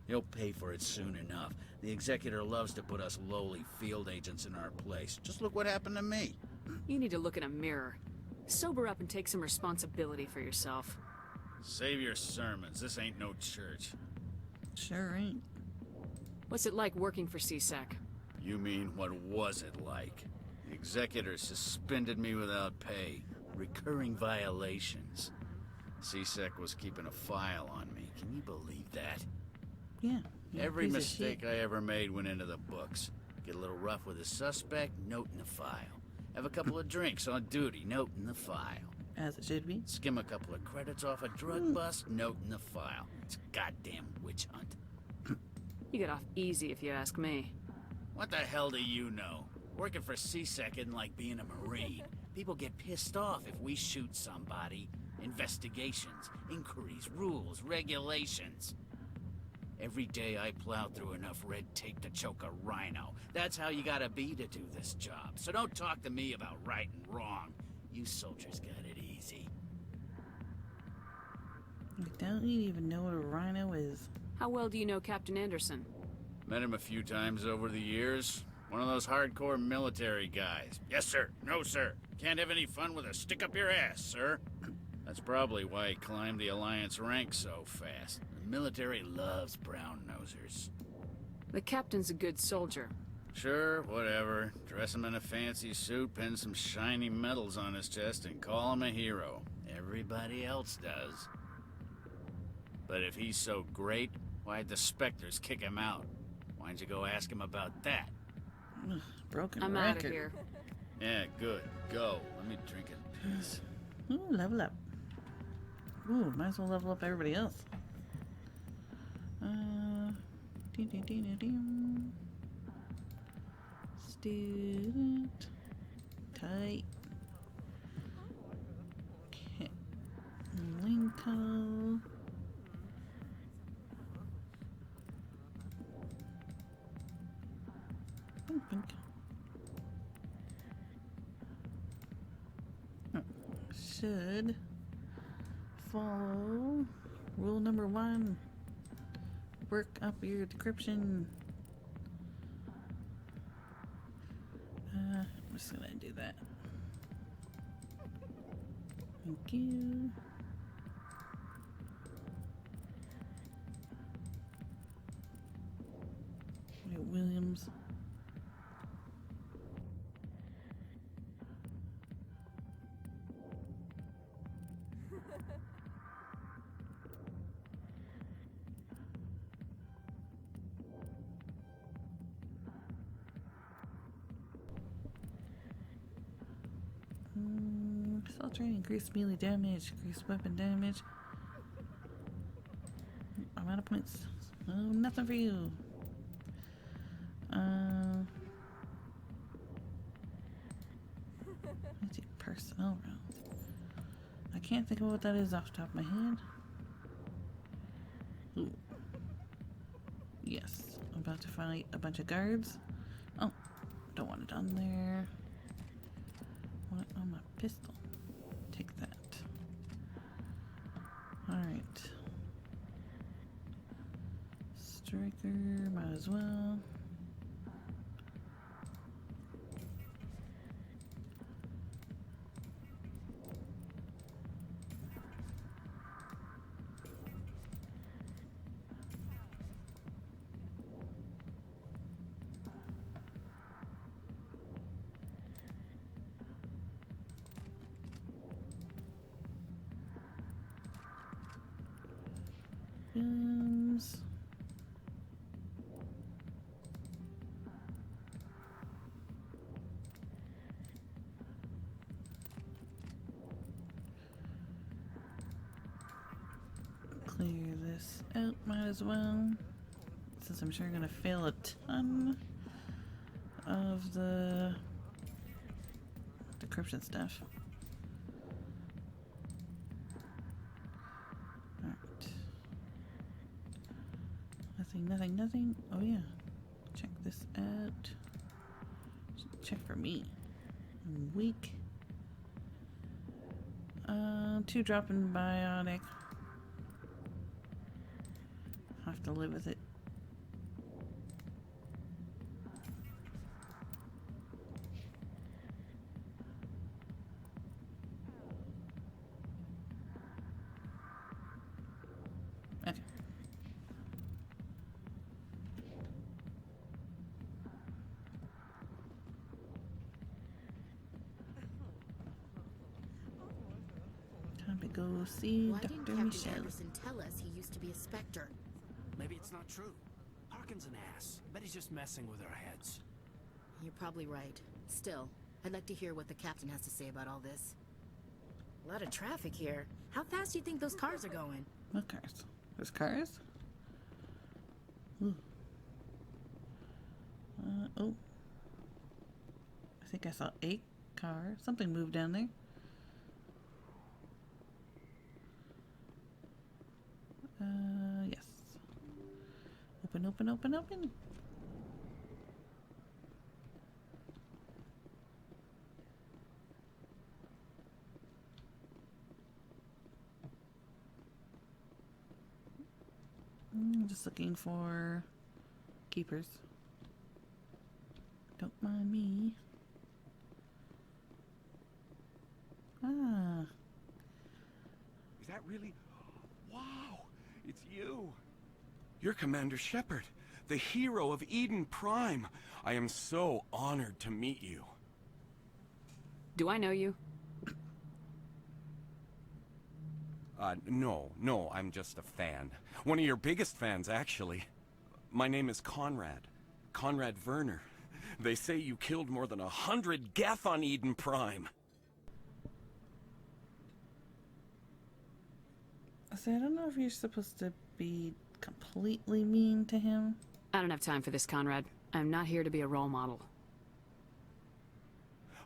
He'll pay for it soon enough. The Executor loves to put us lowly field agents in our place. Just look what happened to me. You need to look in a mirror. Sober up and take some responsibility for yourself. Save your sermons. This ain't no church. Sure ain't. What's it like working for C-Sec? You mean, what was it like? The Executor suspended me without pay. Recurring violations. C-Sec was keeping a file on me. Can you believe that? Yeah. Every mistake I ever made went into the books. Get a little rough with a suspect, note in the file. Have a couple of drinks on duty, note in the file. As it should be. Skim a couple of credits off a drug bust, note in the file. It's a goddamn witch hunt. You get off easy if you ask me. What the hell do you know? Working for C-Sec isn't like being a Marine. People get pissed off if we shoot somebody. Investigations, inquiries, rules, regulations. Every day I plow through enough red tape to choke a rhino. That's how you gotta be to do this job. So don't talk to me about right and wrong. You soldiers got it easy. Don't you even know what a rhino is? How well do you know Captain Anderson? Met him a few times over the years. One of those hardcore military guys. Yes, sir. No, sir. Can't have any fun with a stick up your ass, sir. That's probably why he climbed the Alliance ranks so fast. The military loves brown-nosers. The captain's a good soldier. Sure, whatever. Dress him in a fancy suit, pin some shiny medals on his chest, and call him a hero. Everybody else does. But if he's so great, why'd the Spectres kick him out? Why'd you go ask him about that? Broken I'm record. out of here. Yeah, good. Go. Let me drink in peace. Ooh, level up. Ooh, might as well level up everybody else. Student. Tight. Linko. Should follow rule number 1. Work up your decryption. I'm just gonna do that. Thank you. Williams. Assault rate, increased melee damage, increased weapon damage. I'm out of points. Oh, nothing for you. Let's see, personnel rounds. I can't think of what that is off the top of my head. Ooh. Yes, I'm about to fight a bunch of guards. Oh, don't want it on there. Want it on my pistol. Take that. Alright. Striker, might as well. Clear this out, might as well. Since I'm sure I'm gonna fail a ton of the decryption stuff. Nothing. Oh yeah. Check this out. Check for me. I'm weak. 2 dropping biotic. Have to live with it. Okay. Time to go see Why didn't Dr. Captain Michelle. Anderson tell us he used to be a Spectre? Maybe it's not true. Harkin's an ass. Bet he's just messing with our heads. You're probably right. Still, I'd like to hear what the captain has to say about all this. A lot of traffic here. How fast do you think those cars are going? What cars? There's cars? Ooh. Oh. I think I saw a car. Something moved down there. Yes. Open, open, open, open. Just looking for keepers. Don't mind me. Ah. Is that really? Wow, it's you. You're Commander Shepard, the hero of Eden Prime. I am so honored to meet you. Do I know you? No, I'm just a fan. One of your biggest fans, actually. My name is Conrad. Conrad Werner. They say you killed more than 100 Geth on Eden Prime. So I don't know if you're supposed to be completely mean to him. I don't have time for this, Conrad. I'm not here to be a role model.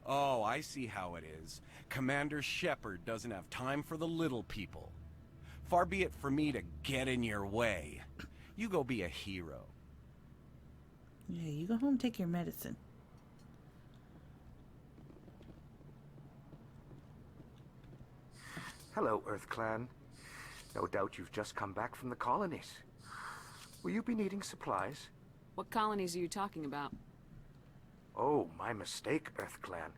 Oh, I see how it is. Commander Shepard doesn't have time for the little people. Far be it for me to get in your way. You go be a hero. Yeah, you go home, take your medicine. Hello, Earth Clan. No doubt you've just come back from the colonies. Will you be needing supplies? What colonies are you talking about? Oh, my mistake, Earth Clan.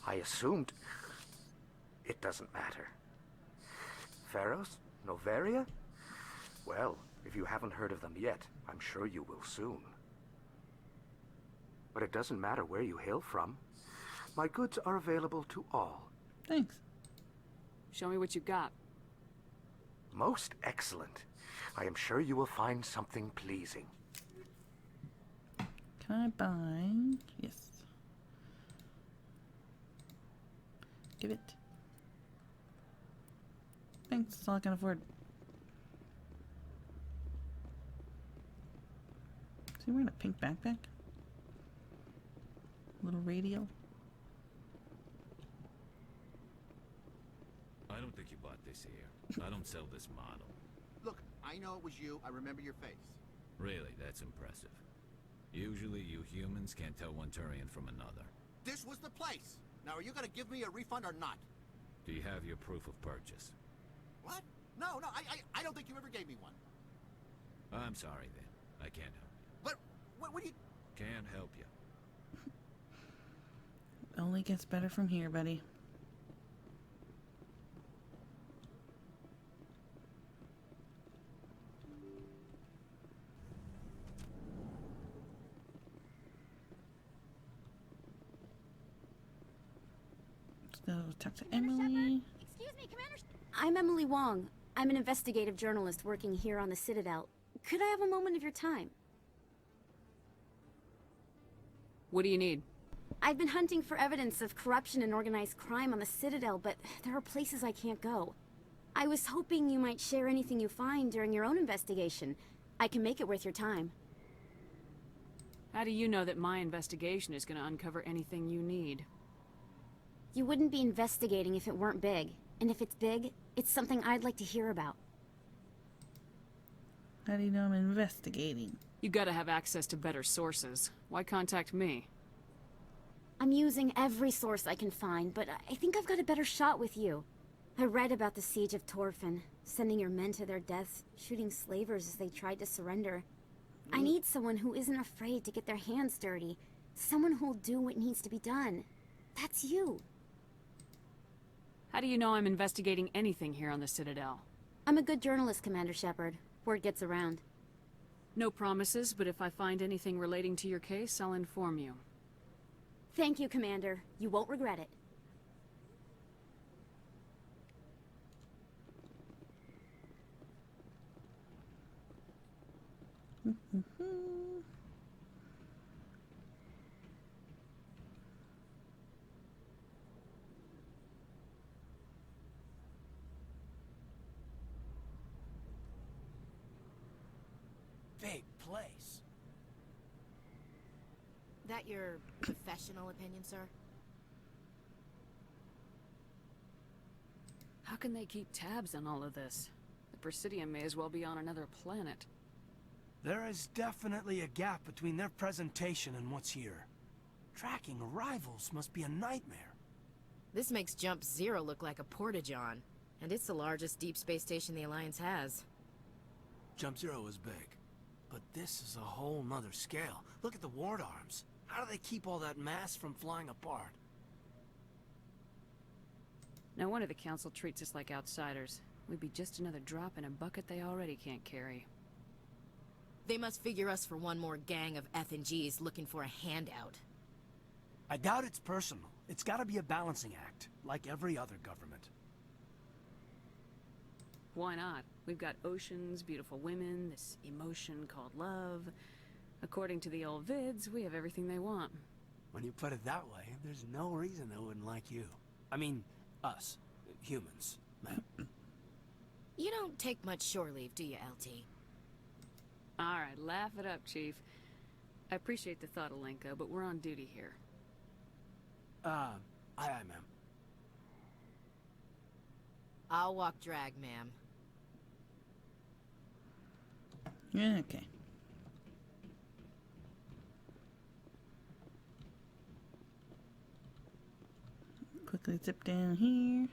I assumed... It doesn't matter. Pharos? Noveria? Well, if you haven't heard of them yet, I'm sure you will soon. But it doesn't matter where you hail from. My goods are available to all. Thanks. Show me what you've got. Most excellent. I am sure you will find something pleasing. Can I buy? Yes. Give it. Thanks, that's all I can afford. Is he wearing a pink backpack? Little radio? I don't think you bought this here. I don't sell this model. Look, I know it was you. I remember your face. Really, that's impressive. Usually you humans can't tell one Turian from another. This was the place. Now, are you going to give me a refund or not? Do you have your proof of purchase? What? No, I don't think you ever gave me one. I'm sorry then. I can't help you. But, what do you... Can't help you. Only gets better from here, buddy. Let's go talk to Emily. Excuse me, Commander. I'm Emily Wong. I'm an investigative journalist working here on the Citadel. Could I have a moment of your time? What do you need? I've been hunting for evidence of corruption and organized crime on the Citadel, but there are places I can't go. I was hoping you might share anything you find during your own investigation. I can make it worth your time. How do you know that my investigation is going to uncover anything you need? You wouldn't be investigating if it weren't big. And if it's big, it's something I'd like to hear about. How do you know I'm investigating? You gotta have access to better sources. Why contact me? I'm using every source I can find, but I think I've got a better shot with you. I read about the siege of Torfin, sending your men to their deaths, shooting slavers as they tried to surrender. I need someone who isn't afraid to get their hands dirty. Someone who'll do what needs to be done. That's you. How do you know I'm investigating anything here on the Citadel? I'm a good journalist, Commander Shepard. Word gets around. No promises, but if I find anything relating to your case, I'll inform you. Thank you, Commander. You won't regret it. Big place. That your professional opinion, sir? How can they keep tabs on all of this? The Presidium may as well be on another planet. There is definitely a gap between their presentation and what's here. Tracking arrivals must be a nightmare. This makes Jump Zero look like a porta-john, and it's the largest deep space station the Alliance has. Jump Zero is big, but this is a whole nother scale. Look at the ward arms. How do they keep all that mass from flying apart? No wonder the Council treats us like outsiders. We'd be just another drop in a bucket they already can't carry. They must figure us for one more gang of F and Gs looking for a handout. I doubt it's personal. It's gotta be a balancing act, like every other government. Why not? We've got oceans, beautiful women, this emotion called love. According to the old vids, we have everything they want. When you put it that way, there's no reason they wouldn't like you. I mean, us. Humans, ma'am. You don't take much shore leave, do you, LT? Alright, laugh it up, Chief. I appreciate the thought, Alenka, but we're on duty here. Aye, ma'am. I'll walk drag, ma'am. Yeah, okay. Quickly zip down here.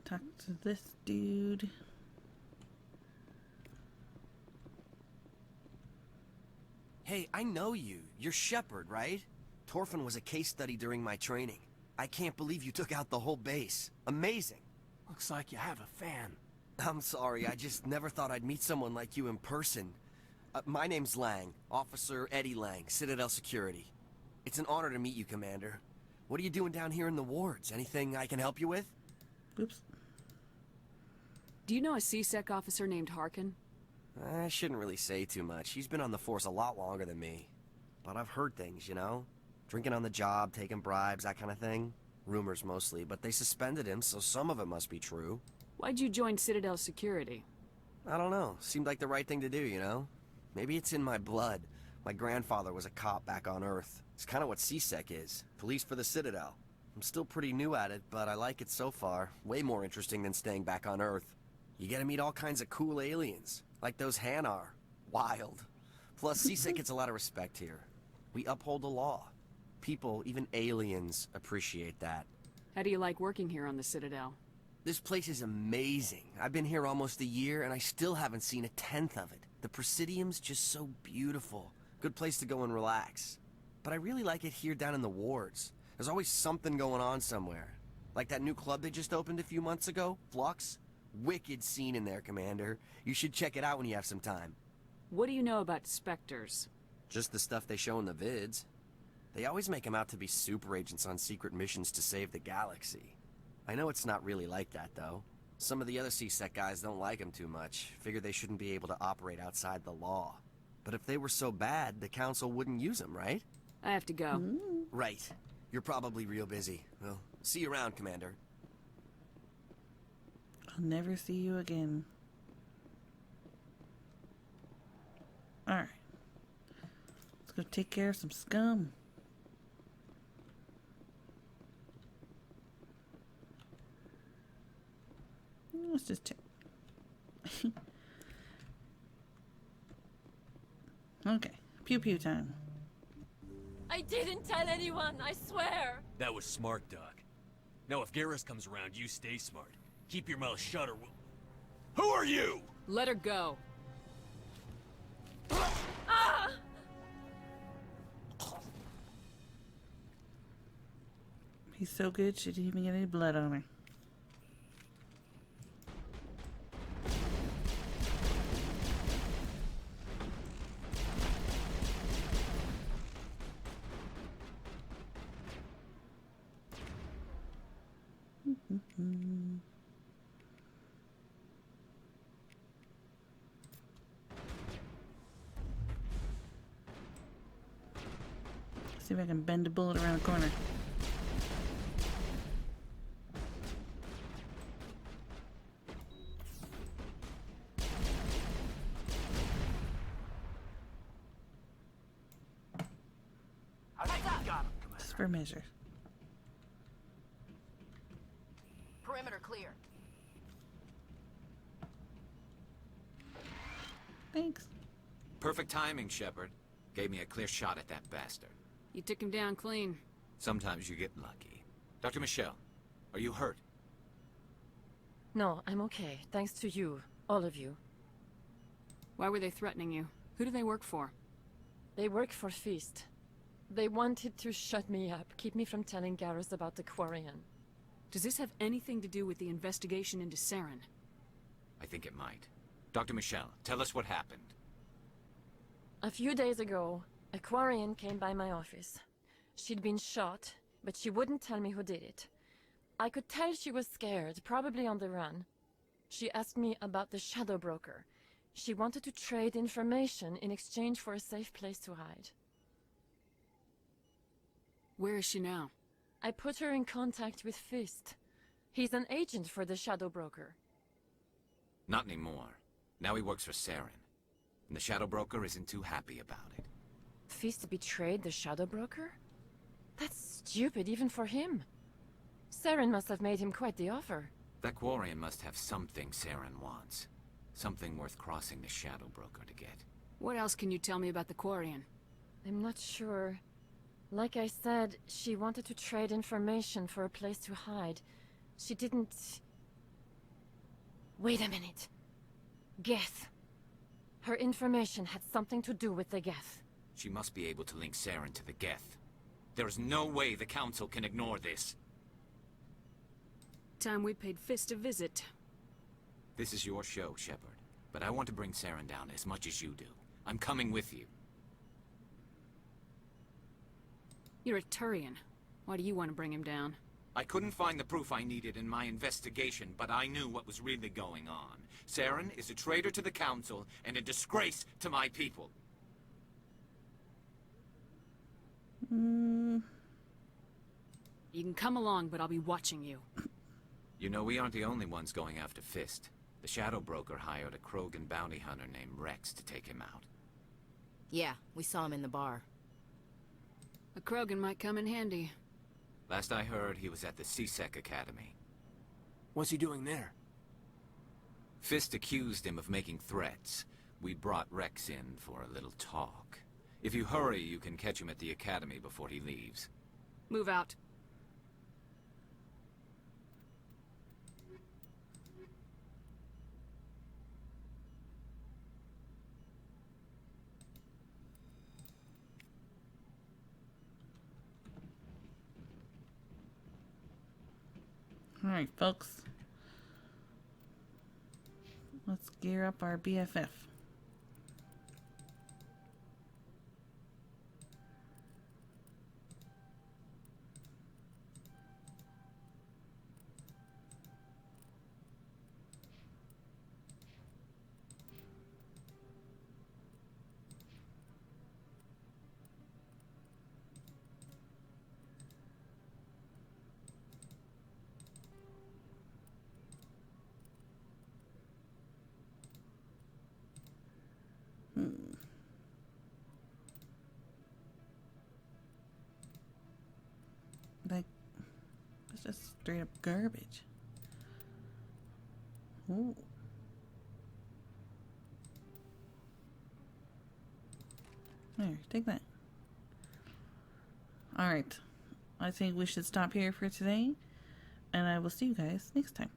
Talk to this dude. Hey, I know you. You're Shepard, right? Torfin was a case study during my training. I can't believe you took out the whole base. Amazing. Looks like you have a fan. I'm sorry, I just never thought I'd meet someone like you in person. My name's Lang, Officer Eddie Lang, Citadel Security. It's an honor to meet you, Commander. What are you doing down here in the wards? Anything I can help you with? Oops. Do you know a CSEC officer named Harkin? I shouldn't really say too much. He's been on the force a lot longer than me. But I've heard things, you know? Drinking on the job, taking bribes, that kind of thing. Rumors mostly, but they suspended him, so some of it must be true. Why'd you join Citadel Security? I don't know. Seemed like the right thing to do, you know? Maybe it's in my blood. My grandfather was a cop back on Earth. It's kind of what CSEC is. Police for the Citadel. I'm still pretty new at it, but I like it so far. Way more interesting than staying back on Earth. You get to meet all kinds of cool aliens, like those Hanar. Wild. Plus, CSEC gets a lot of respect here. We uphold the law. People, even aliens, appreciate that. How do you like working here on the Citadel? This place is amazing. I've been here almost a year, and I still haven't seen a tenth of it. The Presidium's just so beautiful. Good place to go and relax. But I really like it here down in the wards. There's always something going on somewhere. Like that new club they just opened a few months ago, Flux. Wicked scene in there, Commander. You should check it out when you have some time. What do you know about Spectres? Just the stuff they show in the vids. They always make them out to be super agents on secret missions to save the galaxy. I know it's not really like that, though. Some of the other CSEC guys don't like them too much. Figure they shouldn't be able to operate outside the law. But if they were so bad, the Council wouldn't use them, right? I have to go. Right. You're probably real busy. Well, see you around, Commander. I'll never see you again. Alright. Let's go take care of some scum. Let's just check. Okay. Pew pew time. I didn't tell anyone, I swear! That was smart, Doc. Now if Garrus comes around, you stay smart. Keep your mouth shut or we'll... Who are you? Let her go. Ah! He's so good, she didn't even get any blood on her. See if I can bend a bullet around the corner. Just for measure. Perimeter clear. Thanks. Perfect timing, Shepard. Gave me a clear shot at that bastard. You took him down clean. Sometimes you get lucky. Dr. Michelle, are you hurt? No, I'm okay. Thanks to you. All of you. Why were they threatening you? Who do they work for? They work for Feast. They wanted to shut me up, keep me from telling Garrus about the Quarian. Does this have anything to do with the investigation into Saren? I think it might. Dr. Michelle, tell us what happened. A few days ago, a Quarian came by my office. She'd been shot, but she wouldn't tell me who did it. I could tell she was scared, probably on the run. She asked me about the Shadow Broker. She wanted to trade information in exchange for a safe place to hide. Where is she now? I put her in contact with Fist. He's an agent for the Shadow Broker. Not anymore. Now he works for Saren. And the Shadow Broker isn't too happy about it. Fist betrayed the Shadow Broker? That's stupid even for him. Saren must have made him quite the offer. That Quarian must have something Saren wants. Something worth crossing the Shadow Broker to get. What else can you tell me about the Quarian? I'm not sure. Like I said, she wanted to trade information for a place to hide. She didn't... Wait a minute. Geth. Her information had something to do with the Geth. She must be able to link Saren to the Geth. There is no way the Council can ignore this. Time we paid Fist a visit. This is your show, Shepard. But I want to bring Saren down as much as you do. I'm coming with you. You're a Turian. Why do you want to bring him down? I couldn't find the proof I needed in my investigation, but I knew what was really going on. Saren is a traitor to the Council and a disgrace to my people. You can come along, but I'll be watching you. You know, we aren't the only ones going after Fist. The Shadow Broker hired a Krogan bounty hunter named Rex to take him out. Yeah, we saw him in the bar. A Krogan might come in handy. Last I heard, he was at the CSEC Academy. What's he doing there? Fist accused him of making threats. We brought Rex in for a little talk. If you hurry, you can catch him at the Academy before he leaves. Move out. Alright, folks. Let's gear up our BFF. Like, it's just straight up garbage. Ooh. There, take that. Alright. I think we should stop here for today. And I will see you guys next time.